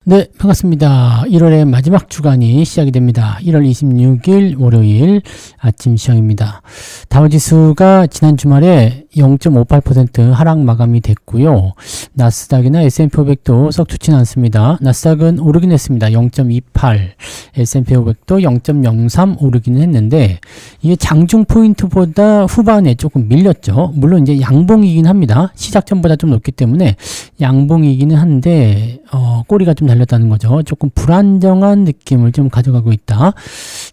네, 반갑습니다. 1월의 마지막 주간이 시작이 됩니다. 1월 26일 월요일 아침 시황입니다. 다우지수가 지난 주말에 0.58% 하락 마감이 됐고요. 나스닥이나 S&P 500도 썩 좋지는 않습니다. 나스닥은 오르긴 했습니다. 0.28, S&P 500도 0.03 오르기는 했는데 이게 장중 포인트보다 후반에 조금 밀렸죠. 물론 이제 양봉이긴 합니다. 시작 전보다 좀 높기 때문에 양봉이기는 한데 꼬리가 좀 달렸다는 거죠. 조금 불안정한 느낌을 좀 가져가고 있다.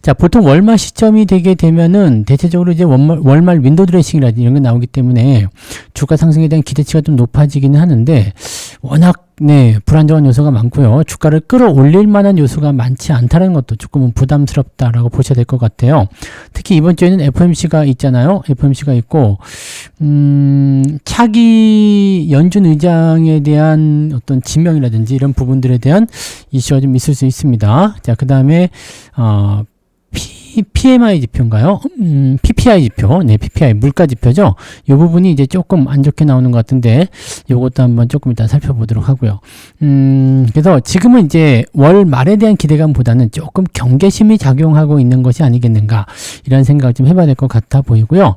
자, 보통 월말 시점이 되게 되면은 대체적으로 이제 월말 윈도우 드레싱이라든지 이런 게 나오기 때문에 주가 상승에 대한 기대치가 좀 높아지기는 하는데 워낙 불안정한 요소가 많고요. 주가를 끌어올릴 만한 요소가 많지 않다는 것도 조금은 부담스럽다라고 보셔야 될 것 같아요. 특히 이번 주에는 FOMC가 있잖아요. FOMC가 있고 차기 연준 의장에 대한 어떤 지명이라든지 이런 부분들에 대한 이슈가 좀 있을 수 있습니다. 자, 그 다음에 PMI 지표인가요? PPI 지표. 네, PPI 물가 지표죠. 이 부분이 이제 조금 안 좋게 나오는 것 같은데 요것도 한번 조금 이따 살펴보도록 하고요. 그래서 지금은 이제 월 말에 대한 기대감보다는 조금 경계심이 작용하고 있는 것이 아니겠는가 이런 생각을 좀 해봐야 될 것 같아 보이고요.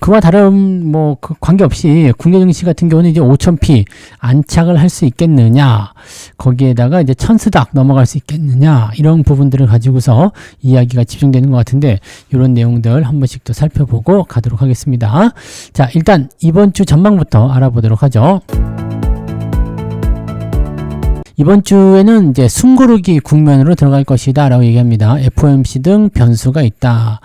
그와 다른 그 관계없이 국내 증시 같은 경우는 이제 5000p 안착을 할 수 있겠느냐, 거기에다가 이제 1000스닥 넘어갈 수 있겠느냐, 이런 부분들을 가지고서 이야기가 집중되는 것 같은데 이런 내용들 한 번씩 또 살펴보고 가도록 하겠습니다. 자, 일단 이번 주 전망부터 알아보도록 하죠. 이번 주에는 이제 숨고르기 국면으로 들어갈 것이다 라고 얘기합니다. FOMC 등 변수가 있다.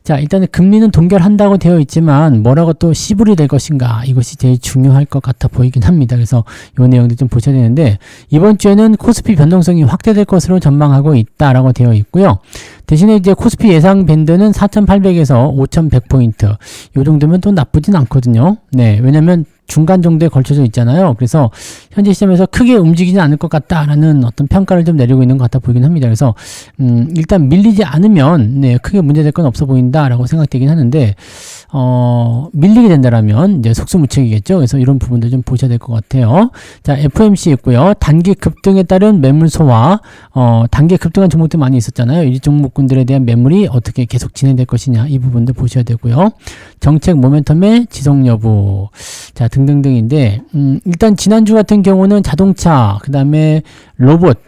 자, 일단은 금리는 동결한다고 되어 있지만 뭐라고 또 시불이 될 것인가, 이것이 제일 중요할 것 같아 보이긴 합니다. 그래서 이 내용도 좀 보셔야 되는데 이번 주에는 코스피 변동성이 확대될 것으로 전망하고 있다라고 되어 있고요. 대신에 이제 코스피 예상 밴드는 4,800에서 5,100포인트 요 정도면 또 나쁘진 않거든요. 네, 왜냐면 중간 정도에 걸쳐져 있잖아요. 그래서 현재 시점에서 크게 움직이지 않을 것 같다라는 어떤 평가를 좀 내리고 있는 것 같아 보이긴 합니다. 그래서 일단 밀리지 않으면 크게 문제될 건 없어 보인다라고 생각되긴 하는데 밀리게 된다라면 이제 속수무책이겠죠. 그래서 이런 부분들 좀 보셔야 될 것 같아요. 자, FOMC 있고요. 단기 급등에 따른 매물 소화, 단기 급등한 종목들 많이 있었잖아요. 이 종목군들에 대한 매물이 어떻게 계속 진행될 것이냐, 이 부분들 보셔야 되고요. 정책 모멘텀의 지속 여부, 자, 등등등인데 일단 지난주 같은 경우는 자동차, 그 다음에 로봇,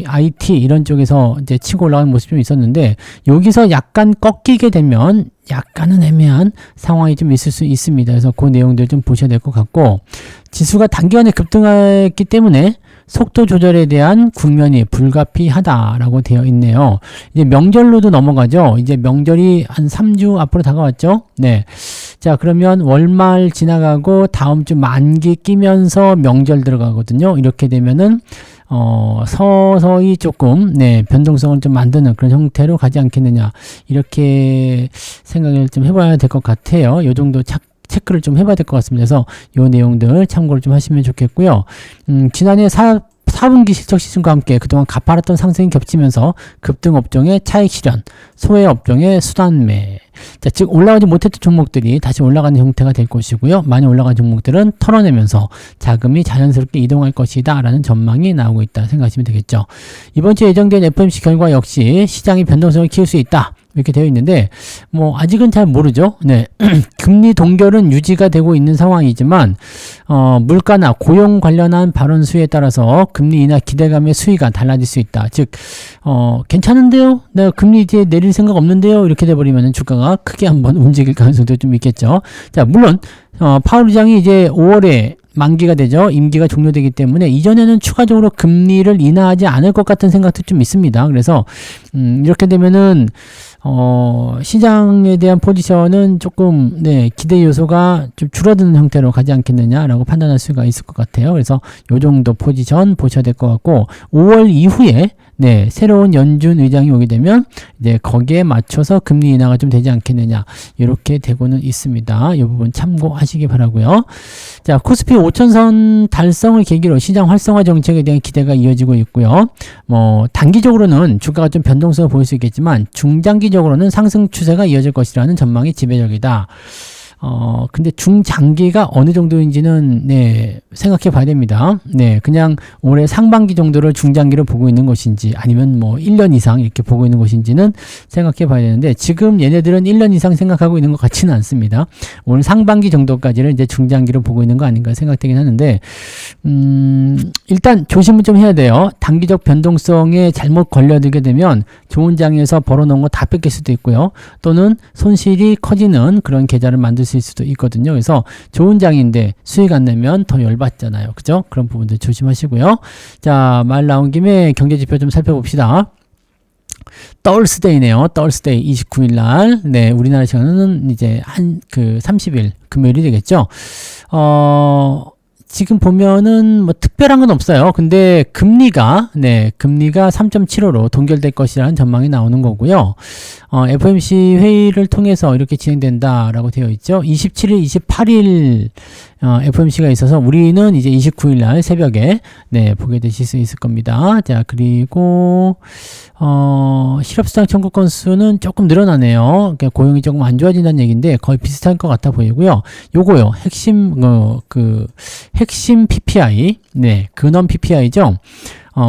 IT 이런 쪽에서 이제 치고 올라가는 모습이 좀 있었는데 여기서 약간 꺾이게 되면 약간은 애매한 상황이 좀 있을 수 있습니다. 그래서 그 내용들 좀 보셔야 될 것 같고, 지수가 단기간에 급등했기 때문에 속도 조절에 대한 국면이 불가피하다라고 되어 있네요. 이제 명절로도 넘어가죠. 이제 명절이 한 3주 앞으로 다가왔죠. 네. 자, 그러면 월말 지나가고 다음 주 만기 끼면서 명절 들어가거든요. 이렇게 되면은 서서히 조금 변동성을 좀 만드는 그런 형태로 가지 않겠느냐, 이렇게 생각을 좀 해봐야 될 것 같아요. 요 정도 체크를 좀 해봐야 될 것 같습니다. 그래서 요 내용들 참고를 좀 하시면 좋겠고요. 지난해 4분기 실적 시즌과 함께 그동안 가파랐던 상승이 겹치면서 급등 업종의 차익 실현, 소외 업종의 수단매, 자, 즉 올라가지 못했던 종목들이 다시 올라가는 형태가 될 것이고요. 많이 올라간 종목들은 털어내면서 자금이 자연스럽게 이동할 것이다 라는 전망이 나오고 있다 생각하시면 되겠죠. 이번 주에 예정된 FOMC 결과 역시 시장이 변동성을 키울 수 있다, 이렇게 되어 있는데 아직은 잘 모르죠. 네. 금리 동결은 유지가 되고 있는 상황이지만 물가나 고용 관련한 발언 수위에 따라서 금리 인하 기대감의 수위가 달라질 수 있다. 즉 괜찮은데요? 내가 금리 이제 내릴 생각 없는데요? 이렇게 돼버리면 주가가 크게 한번 움직일 가능성도 좀 있겠죠. 자, 물론 파월 의장이 이제 5월에 만기가 되죠. 임기가 종료되기 때문에 이전에는 추가적으로 금리를 인하하지 않을 것 같은 생각도 좀 있습니다. 그래서 이렇게 되면은 시장에 대한 포지션은 조금 기대 요소가 좀 줄어드는 형태로 가지 않겠느냐라고 판단할 수가 있을 것 같아요. 그래서 요 정도 포지션 보셔야 될 것 같고, 5월 이후에 새로운 연준 의장이 오게 되면 이제 거기에 맞춰서 금리 인하가 좀 되지 않겠느냐, 이렇게 되고는 있습니다. 이 부분 참고하시기 바라고요. 자, 코스피 5천선 달성을 계기로 시장 활성화 정책에 대한 기대가 이어지고 있고요. 단기적으로는 주가가 좀 변동성을 보일 수 있겠지만 중장기적으로는 상승 추세가 이어질 것이라는 전망이 지배적이다. 근데 중장기가 어느 정도인지는, 네, 생각해 봐야 됩니다. 네, 그냥 올해 상반기 정도를 중장기로 보고 있는 것인지, 아니면 뭐 1년 이상 이렇게 보고 있는 것인지는 생각해 봐야 되는데, 지금 얘네들은 1년 이상 생각하고 있는 것 같지는 않습니다. 오늘 상반기 정도까지를 이제 중장기로 보고 있는 거 아닌가 생각되긴 하는데, 일단 조심을 좀 해야 돼요. 단기적 변동성에 잘못 걸려들게 되면 좋은 장에서 벌어놓은 거 다 뺏길 수도 있고요. 또는 손실이 커지는 그런 계좌를 만들 수도 있거든요. 그래서 좋은 장인데 수익 안 내면 더 열받잖아요. 그죠? 그런 부분들 조심하시고요. 자, 말 나온 김에 경제지표 좀 살펴봅시다. 떨스데이네요. 떨스데이 29일 날. 네, 우리나라 시간은 이제 30일 금요일이 되겠죠. 지금 보면은 뭐 특별한 건 없어요. 근데 금리가 3.75로 동결될 것이라는 전망이 나오는 거고요. FOMC 회의를 통해서 이렇게 진행된다라고 되어 있죠. 27일, 28일 FOMC가 있어서 우리는 이제 29일 날 새벽에 보게 되실 수 있을 겁니다. 자, 그리고 실업수당 청구 건수는 조금 늘어나네요. 그러니까 고용이 조금 안 좋아진다는 얘기인데 거의 비슷할 것 같아 보이고요. 요거요. 핵심 PPI, 근원 PPI죠.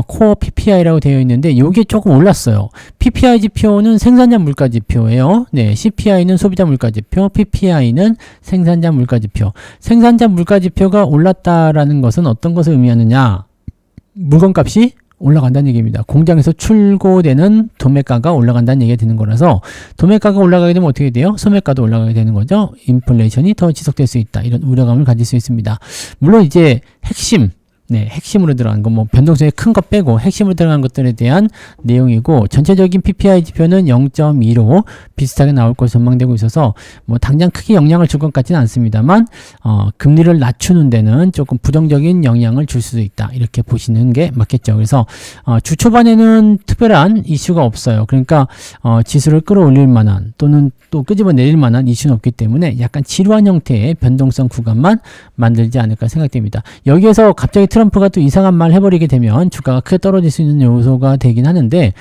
코어 PPI라고 되어 있는데 요게 조금 올랐어요. PPI 지표는 생산자 물가 지표예요. CPI는 소비자 물가 지표, PPI는 생산자 물가 지표. 생산자 물가 지표가 올랐다라는 것은 어떤 것을 의미하느냐? 물건값이 올라간다는 얘기입니다. 공장에서 출고되는 도매가가 올라간다는 얘기가 되는 거라서 도매가가 올라가게 되면 어떻게 돼요? 소매가도 올라가게 되는 거죠. 인플레이션이 더 지속될 수 있다. 이런 우려감을 가질 수 있습니다. 물론 이제 핵심으로 들어간 거, 뭐 변동성이 큰 거 빼고 핵심으로 들어간 것들에 대한 내용이고, 전체적인 PPI 지표는 0.2로 비슷하게 나올 것으로 전망되고 있어서 뭐 당장 크게 영향을 줄 것 같지는 않습니다만 금리를 낮추는 데는 조금 부정적인 영향을 줄 수도 있다, 이렇게 보시는 게 맞겠죠. 그래서 주 초반에는 특별한 이슈가 없어요. 그러니까 지수를 끌어올릴 만한 또는 또 끄집어내릴 만한 이슈는 없기 때문에 약간 지루한 형태의 변동성 구간만 만들지 않을까 생각됩니다. 여기에서 갑자기 트럼프가 또 이상한 말 해버리게 되면 주가가 크게 떨어질 수 있는 요소가 되긴 하는데,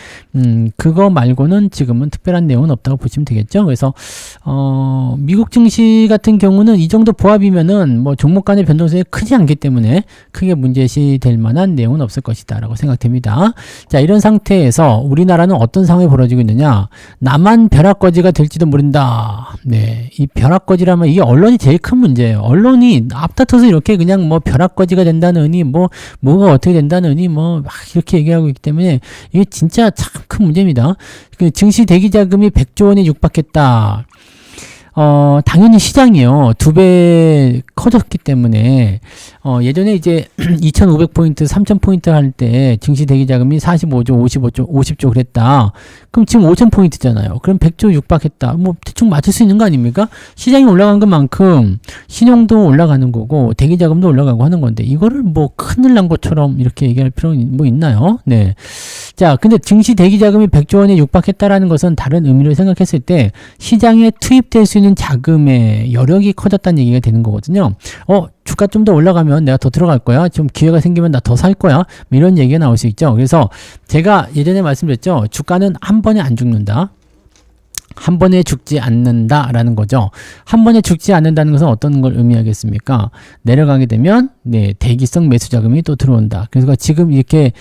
그거 말고는 지금은 특별한 내용은 없다고 보시면 되겠죠. 그래서 미국 증시 같은 경우는 이 정도 보합이면은 뭐 종목 간의 변동성이 크지 않기 때문에 크게 문제시 될 만한 내용은 없을 것이다 라고 생각됩니다. 자, 이런 상태에서 우리나라는 어떤 상황이 벌어지고 있느냐? 나만 벼락거지가 될지도 모른다. 이 벼락거지라면 이게 언론이 제일 큰 문제예요. 언론이 앞다퉈서 이렇게 그냥 뭐 벼락거지가 된다느니 뭐가 어떻게 된다느니 막 이렇게 얘기하고 있기 때문에 이게 진짜 참 큰 문제입니다. 그 증시 대기 자금이 100조 원에 육박했다. 당연히 시장이요. 2배 커졌기 때문에, 예전에 이제 2,500포인트, 3,000포인트 할 때 증시 대기 자금이 45조, 55조, 50조 그랬다. 그럼 지금 5,000포인트잖아요. 그럼 100조 육박했다. 뭐 대충 맞을 수 있는 거 아닙니까? 시장이 올라간 것만큼 신용도 올라가는 거고, 대기 자금도 올라가고 하는 건데, 이거를 뭐 큰일 난 것처럼 이렇게 얘기할 필요는 뭐 있나요? 자, 근데 증시 대기 자금이 100조 원에 육박했다라는 것은 다른 의미로 생각했을 때, 시장에 투입될 수 있는 자금의 여력이 커졌다는 얘기가 되는 거거든요. 주가 좀 더 올라가면 내가 더 들어갈 거야. 좀 기회가 생기면 나 더 살 거야. 이런 얘기가 나올 수 있죠. 그래서 제가 예전에 말씀드렸죠. 주가는 한 번에 안 죽는다. 한 번에 죽지 않는다라는 거죠. 한 번에 죽지 않는다는 것은 어떤 걸 의미하겠습니까? 내려가게 되면 대기성 매수 자금이 또 들어온다. 그래서 지금 이렇게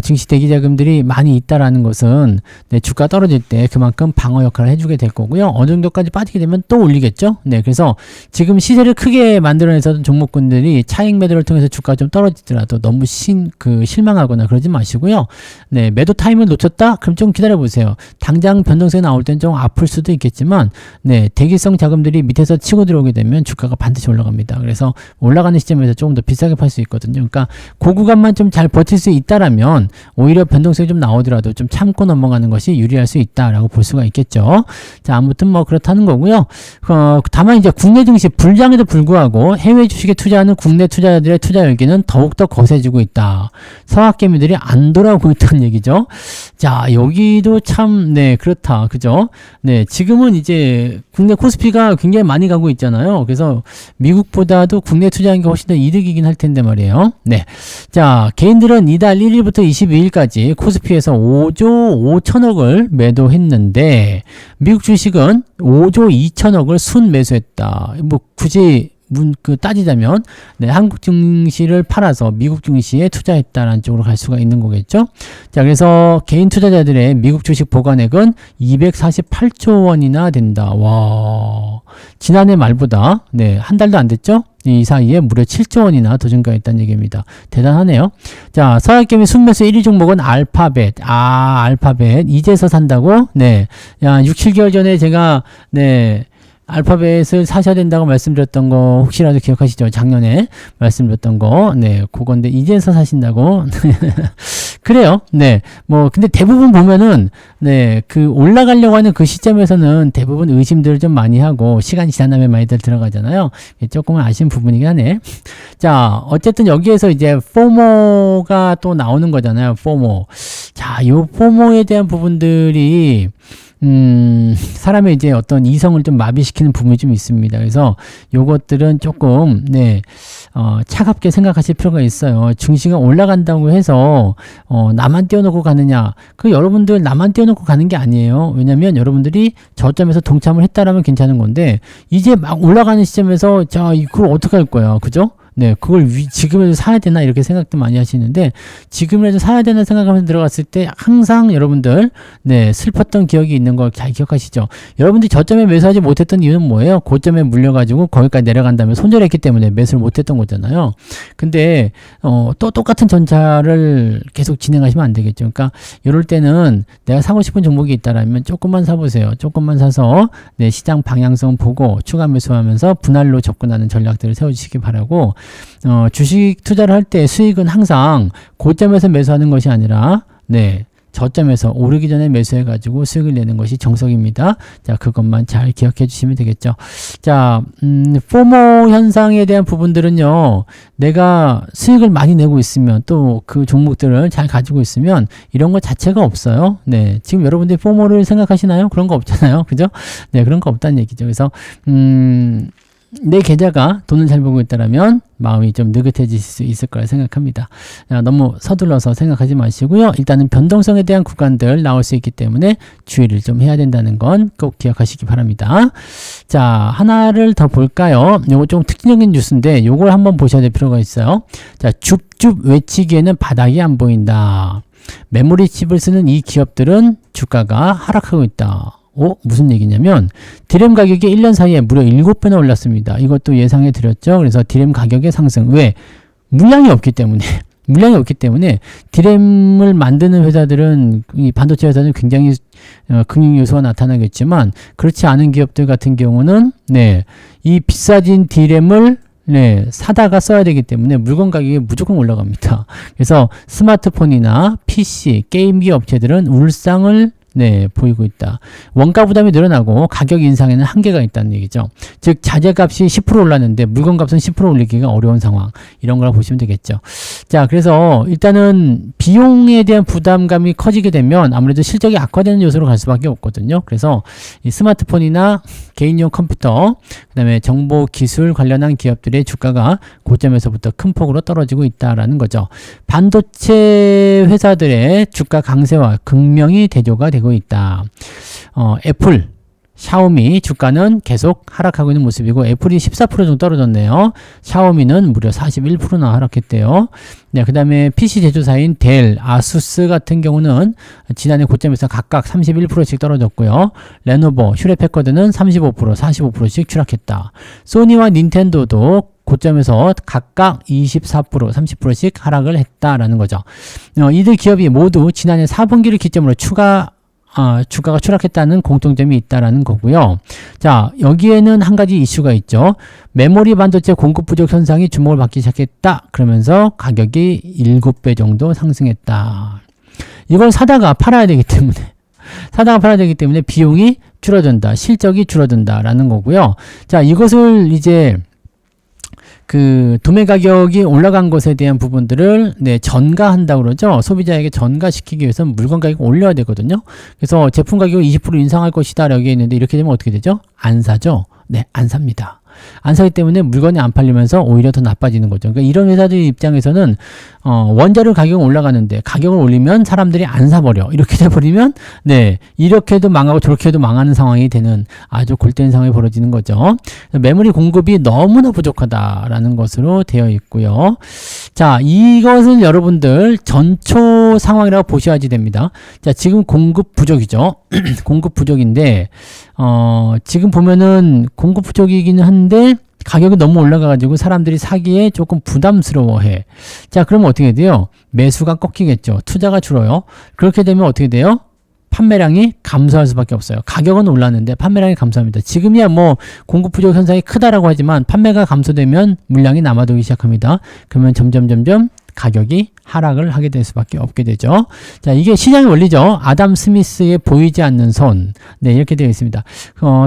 증시 대기 자금들이 많이 있다라는 것은 주가 떨어질 때 그만큼 방어 역할을 해주게 될 거고요. 어느 정도까지 빠지게 되면 또 올리겠죠. 그래서 지금 시세를 크게 만들어내서 종목군들이 차익 매도를 통해서 주가가 좀 떨어지더라도 너무 실망하거나 그러지 마시고요. 매도 타임을 놓쳤다? 그럼 좀 기다려 보세요. 당장 변동성이 나올 땐 좀 아플 수도 있겠지만, 대기성 자금들이 밑에서 치고 들어오게 되면 주가가 반드시 올라갑니다. 그래서 올라가는 시점에서 조금 더 비싸게 팔 수 있거든요. 그러니까 그 구간만 좀 잘 버틸 수 있다라면 오히려 변동성이 좀 나오더라도 좀 참고 넘어가는 것이 유리할 수 있다라고 볼 수가 있겠죠. 자, 아무튼 뭐 그렇다는 거고요. 다만 이제 국내 증시 불장에도 불구하고 해외 주식에 투자하는 국내 투자자들의 투자 열기는 더욱더 거세지고 있다. 서학개미들이 안 돌아오고 있다는 얘기죠. 자, 여기도 참 그렇다. 그죠? 네, 지금은 이제 국내 코스피가 굉장히 많이 가고 있잖아요. 그래서 미국보다도 국내 투자하는 게 훨씬 더 이득이긴 할 텐데 말이에요. 네. 자, 개인들은 이달 1일부터 22일까지 코스피에서 5조 5천억을 매도했는데, 미국 주식은 5조 2천억을 순 매수했다. 뭐, 굳이 따지자면, 네, 한국 증시를 팔아서 미국 증시에 투자했다라는 쪽으로 갈 수가 있는 거겠죠. 자, 그래서 개인 투자자들의 미국 주식 보관액은 248조 원이나 된다. 와, 지난해 말보다, 네, 한 달도 안 됐죠? 이 사이에 무려 7조 원이나 더 증가했다는 얘기입니다. 대단하네요. 자, 서학개미 순매수 1위 종목은 알파벳. 알파벳. 이제서 산다고? 네. 야, 6, 7개월 전에 제가, 네, 알파벳을 사셔야 된다고 말씀드렸던 거 혹시라도 기억하시죠? 작년에 말씀드렸던 거. 네, 그건데 이제서 사신다고. 그래요. 네. 뭐 근데 대부분 보면은 네, 그 올라가려고 하는 그 시점에서는 대부분 의심들을 좀 많이 하고 시간이 지난 다음에 많이들 들어가잖아요. 조금은 아쉬운 부분이긴 하네. 자, 어쨌든 여기에서 이제 포모가 또 나오는 거잖아요. 포모. 자, 요 포모에 대한 부분들이 사람의 이제 어떤 이성을 좀 마비시키는 부분이 좀 있습니다. 그래서 요것들은 조금, 네, 차갑게 생각하실 필요가 있어요. 증시가 올라간다고 해서, 나만 띄워놓고 가느냐. 여러분들 나만 띄워놓고 가는 게 아니에요. 왜냐면 여러분들이 저점에서 동참을 했다라면 괜찮은 건데, 이제 막 올라가는 시점에서, 자, 그걸 어떡할 거야. 그죠? 네, 그걸 지금이라도 사야 되나 이렇게 생각도 많이 하시는데 지금이라도 사야 되나 생각하면서 들어갔을 때 항상 여러분들 네, 슬펐던 기억이 있는 걸 잘 기억하시죠? 여러분들이 저점에 매수하지 못했던 이유는 뭐예요? 고점에 물려가지고 거기까지 내려간 다음에 손절했기 때문에 매수를 못했던 거잖아요. 근데 또 똑같은 전차를 계속 진행하시면 안 되겠죠. 그러니까 이럴 때는 내가 사고 싶은 종목이 있다라면 조금만 사보세요. 조금만 사서 네, 시장 방향성 보고 추가 매수하면서 분할로 접근하는 전략들을 세워주시기 바라고 주식 투자를 할 때 수익은 항상 고점에서 매수하는 것이 아니라 네, 저점에서 오르기 전에 매수해가지고 수익을 내는 것이 정석입니다. 자, 그것만 잘 기억해 주시면 되겠죠. 자, 포모 현상에 대한 부분들은요, 내가 수익을 많이 내고 있으면 또 그 종목들을 잘 가지고 있으면 이런 것 자체가 없어요. 네, 지금 여러분들이 포모를 생각하시나요? 그런 거 없잖아요. 그죠? 네, 그런 거 없다는 얘기죠. 그래서, 내 계좌가 돈을 잘 벌고 있다라면 마음이 좀 느긋해질 수 있을 거라 생각합니다. 너무 서둘러서 생각하지 마시고요. 일단은 변동성에 대한 구간들 나올 수 있기 때문에 주의를 좀 해야 된다는 건 꼭 기억하시기 바랍니다. 자, 하나를 더 볼까요? 요거 좀 특징적인 뉴스인데 요걸 한번 보셔야 될 필요가 있어요. 자, 줍줍 외치기에는 바닥이 안 보인다. 메모리 칩을 쓰는 이 기업들은 주가가 하락하고 있다. 무슨 얘기냐면 디램 가격이 1년 사이에 무려 7배나 올랐습니다. 이것도 예상해 드렸죠. 그래서 디램 가격의 상승. 왜? 물량이 없기 때문에. 물량이 없기 때문에 디램을 만드는 회사들은 이 반도체 회사들은 굉장히 긍정 요소가 나타나겠지만 그렇지 않은 기업들 같은 경우는 네, 이 비싸진 디램을 네, 사다가 써야 되기 때문에 물건 가격이 무조건 올라갑니다. 그래서 스마트폰이나 PC, 게임기 업체들은 울상을 네, 보이고 있다. 원가 부담이 늘어나고 가격 인상에는 한계가 있다는 얘기죠. 즉 자재값이 10% 올랐는데 물건값은 10% 올리기가 어려운 상황. 이런 걸 보시면 되겠죠. 자, 그래서 일단은 비용에 대한 부담감이 커지게 되면 아무래도 실적이 악화되는 요소로 갈 수밖에 없거든요. 그래서 이 스마트폰이나 개인용 컴퓨터, 그다음에 정보 기술 관련한 기업들의 주가가 고점에서부터 큰 폭으로 떨어지고 있다라는 거죠. 반도체 회사들의 주가 강세와 극명히 대조가 되고 있다. 애플, 샤오미 주가는 계속 하락하고 있는 모습이고 애플이 14% 정도 떨어졌네요. 샤오미는 무려 41%나 하락했대요. 네, 그 다음에 PC 제조사인 델, 아수스 같은 경우는 지난해 고점에서 각각 31%씩 떨어졌고요. 레노버, 휴레패커드는 35%, 45%씩 추락했다. 소니와 닌텐도도 고점에서 각각 24%, 30%씩 하락을 했다라는 거죠. 이들 기업이 모두 지난해 4분기를 기점으로 주가가 추락했다는 공통점이 있다라는 거고요. 자, 여기에는 한 가지 이슈가 있죠. 메모리 반도체 공급 부족 현상이 주목을 받기 시작했다. 그러면서 가격이 7배 정도 상승했다. 이걸 사다가 팔아야 되기 때문에 비용이 줄어든다. 실적이 줄어든다라는 거고요. 자, 이것을 이제 그 도매 가격이 올라간 것에 대한 부분들을 전가한다고 그러죠. 소비자에게 전가시키기 위해서는 물건 가격을 올려야 되거든요. 그래서 제품 가격을 20% 인상할 것이다 라고 했는데 이렇게 되면 어떻게 되죠? 안 사죠. 네, 안 삽니다. 안 사기 때문에 물건이 안 팔리면서 오히려 더 나빠지는 거죠. 그러니까 이런 회사들 입장에서는 원자료 가격은 올라가는데 가격을 올리면 사람들이 안 사버려. 이렇게 돼버리면 이렇게 해도 망하고 저렇게 해도 망하는 상황이 되는 아주 골때리는 상황이 벌어지는 거죠. 메모리 공급이 너무나 부족하다라는 것으로 되어 있고요. 자, 이것은 여러분들 전초 상황이라고 보셔야지 됩니다. 자, 지금 공급 부족이죠. 공급 부족인데 지금 보면은 공급 부족이기는 한데 가격이 너무 올라가가지고 사람들이 사기에 조금 부담스러워해. 자, 그러면 어떻게 돼요? 매수가 꺾이겠죠. 투자가 줄어요. 그렇게 되면 어떻게 돼요? 판매량이 감소할 수밖에 없어요. 가격은 올랐는데 판매량이 감소합니다. 지금이야 뭐 공급 부족 현상이 크다라고 하지만 판매가 감소되면 물량이 남아돌기 시작합니다. 그러면 점점 가격이 하락을 하게 될 수밖에 없게 되죠. 자, 이게 시장의 원리죠. 아담 스미스의 보이지 않는 손. 네, 이렇게 되어 있습니다.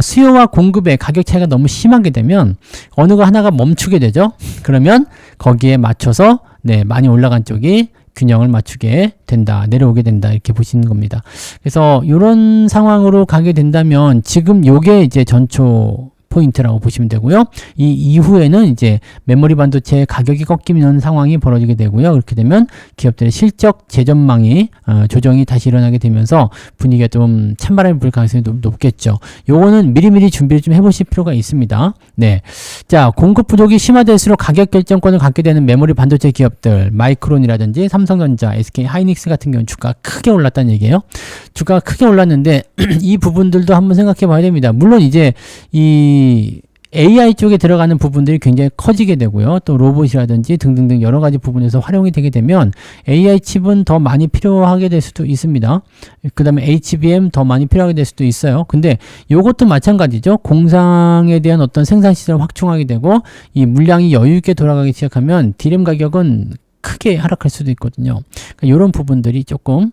수요와 공급의 가격 차이가 너무 심하게 되면 어느 거 하나가 멈추게 되죠. 그러면 거기에 맞춰서 많이 올라간 쪽이 균형을 맞추게 된다, 내려오게 된다, 이렇게 보시는 겁니다. 그래서 이런 상황으로 가게 된다면 지금 요게 이제 전초 포인트라고 보시면 되고요. 이 이후에는 이제 메모리 반도체 가격이 꺾이는 상황이 벌어지게 되고요. 그렇게 되면 기업들의 실적 재전망이 조정이 다시 일어나게 되면서 분위기가 좀 찬바람이 불 가능성이 높겠죠. 요거는 미리미리 준비를 좀 해보실 필요가 있습니다. 네, 자, 공급 부족이 심화될수록 가격 결정권을 갖게 되는 메모리 반도체 기업들, 마이크론이라든지 삼성전자, SK 하이닉스 같은 경우는 주가가 크게 올랐다는 얘기예요. 주가가 크게 올랐는데 이 부분들도 한번 생각해 봐야 됩니다. 물론 이제 이 AI 쪽에 들어가는 부분들이 굉장히 커지게 되고요. 또 로봇이라든지 등등등 여러 가지 부분에서 활용이 되게 되면 AI 칩은 더 많이 필요하게 될 수도 있습니다. 그 다음에 HBM 더 많이 필요하게 될 수도 있어요. 근데 이것도 마찬가지죠. 공장에 대한 어떤 생산 시설을 확충하게 되고 이 물량이 여유 있게 돌아가기 시작하면 D램 가격은 크게 하락할 수도 있거든요. 그러니까 이런 부분들이 조금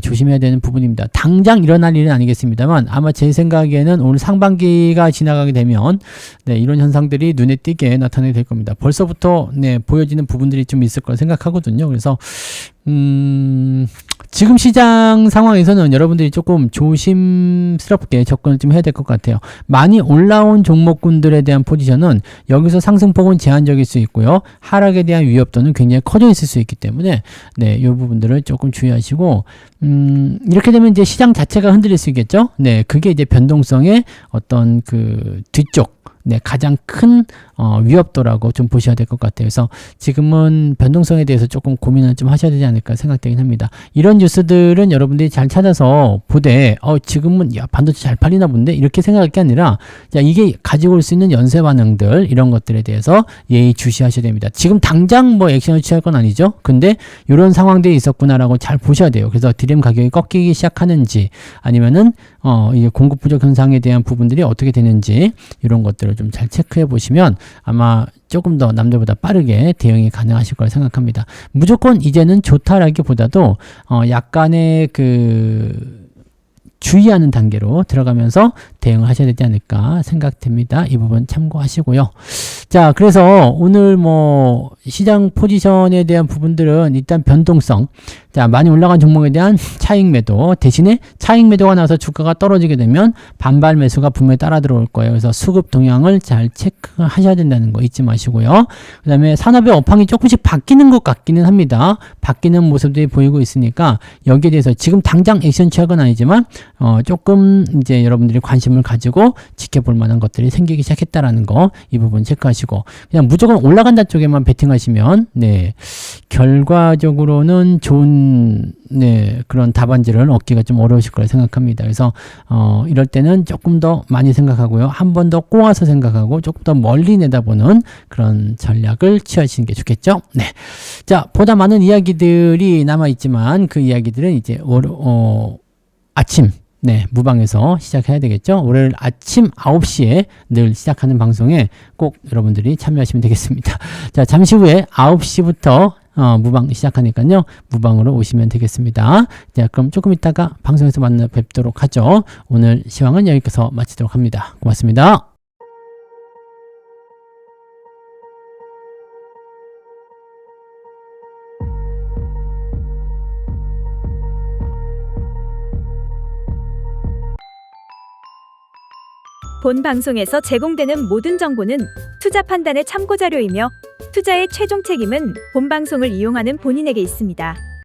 조심해야 되는 부분입니다. 당장 일어날 일은 아니겠습니다만 아마 제 생각에는 오늘 상반기가 지나가게 되면 이런 현상들이 눈에 띄게 나타나게 될 겁니다. 벌써부터 보여지는 부분들이 좀 있을 거라 생각하거든요. 그래서 지금 시장 상황에서는 여러분들이 조금 조심스럽게 접근을 좀 해야 될 것 같아요. 많이 올라온 종목군들에 대한 포지션은 여기서 상승폭은 제한적일 수 있고요. 하락에 대한 위협도는 굉장히 커져 있을 수 있기 때문에 이 부분들을 조금 주의하시고 이렇게 되면 이제 시장 자체가 흔들릴 수 있겠죠. 그게 이제 변동성의 어떤 그 뒤쪽 가장 큰 위협도라고 좀 보셔야 될 것 같아요. 그래서 지금은 변동성에 대해서 조금 고민을 좀 하셔야 되지 않을까 생각되긴 합니다. 이런 뉴스들은 여러분들이 잘 찾아서 보되 지금은 반도체 잘 팔리나 본데 이렇게 생각할 게 아니라 이게 가지고 올 수 있는 연쇄 반응들 이런 것들에 대해서 예의주시하셔야 됩니다. 지금 당장 뭐 액션을 취할 건 아니죠. 근데 이런 상황들이 있었구나라고 잘 보셔야 돼요. 그래서 D램 가격이 꺾이기 시작하는지 아니면은 이게 공급 부족 현상에 대한 부분들이 어떻게 되는지 이런 것들을 좀 잘 체크해 보시면 아마 조금 더 남들보다 빠르게 대응이 가능하실 거라 생각합니다. 무조건 이제는 좋다라기보다도 약간의 그 주의하는 단계로 들어가면서 대응을 하셔야 되지 않을까 생각됩니다. 이 부분 참고하시고요. 자, 그래서 오늘 뭐 시장 포지션에 대한 부분들은 일단 변동성, 자, 많이 올라간 종목에 대한 차익 매도, 대신에 차익 매도가 나와서 주가가 떨어지게 되면 반발 매수가 분명히 따라 들어올 거예요. 그래서 수급 동향을 잘 체크하셔야 된다는 거 잊지 마시고요. 그 다음에 산업의 업황이 조금씩 바뀌는 것 같기는 합니다. 바뀌는 모습들이 보이고 있으니까 여기에 대해서 지금 당장 액션 취할 건 아니지만 조금 이제 여러분들이 관심을 가지고 지켜볼 만한 것들이 생기기 시작했다라는 거, 이 부분 체크하시고 그냥 무조건 올라간다 쪽에만 베팅하시면 결과적으로는 좋은 그런 답안지를 얻기가 좀 어려우실 거라 생각합니다. 그래서 이럴 때는 조금 더 많이 생각하고요. 한 번 더 꼬아서 생각하고 조금 더 멀리 내다보는 그런 전략을 취하시는 게 좋겠죠. 자, 보다 많은 이야기들이 남아있지만 그 이야기들은 이제 아침 무방에서 시작해야 되겠죠. 월요일 아침 9시에 늘 시작하는 방송에 꼭 여러분들이 참여하시면 되겠습니다. 자, 잠시 후에 9시부터 무방 시작하니까요. 무방으로 오시면 되겠습니다. 자, 그럼 조금 이따가 방송에서 만나 뵙도록 하죠. 오늘 시황은 여기서 마치도록 합니다. 고맙습니다. 본 방송에서 제공되는 모든 정보는 투자 판단의 참고 자료이며 투자의 최종 책임은 본 방송을 이용하는 본인에게 있습니다.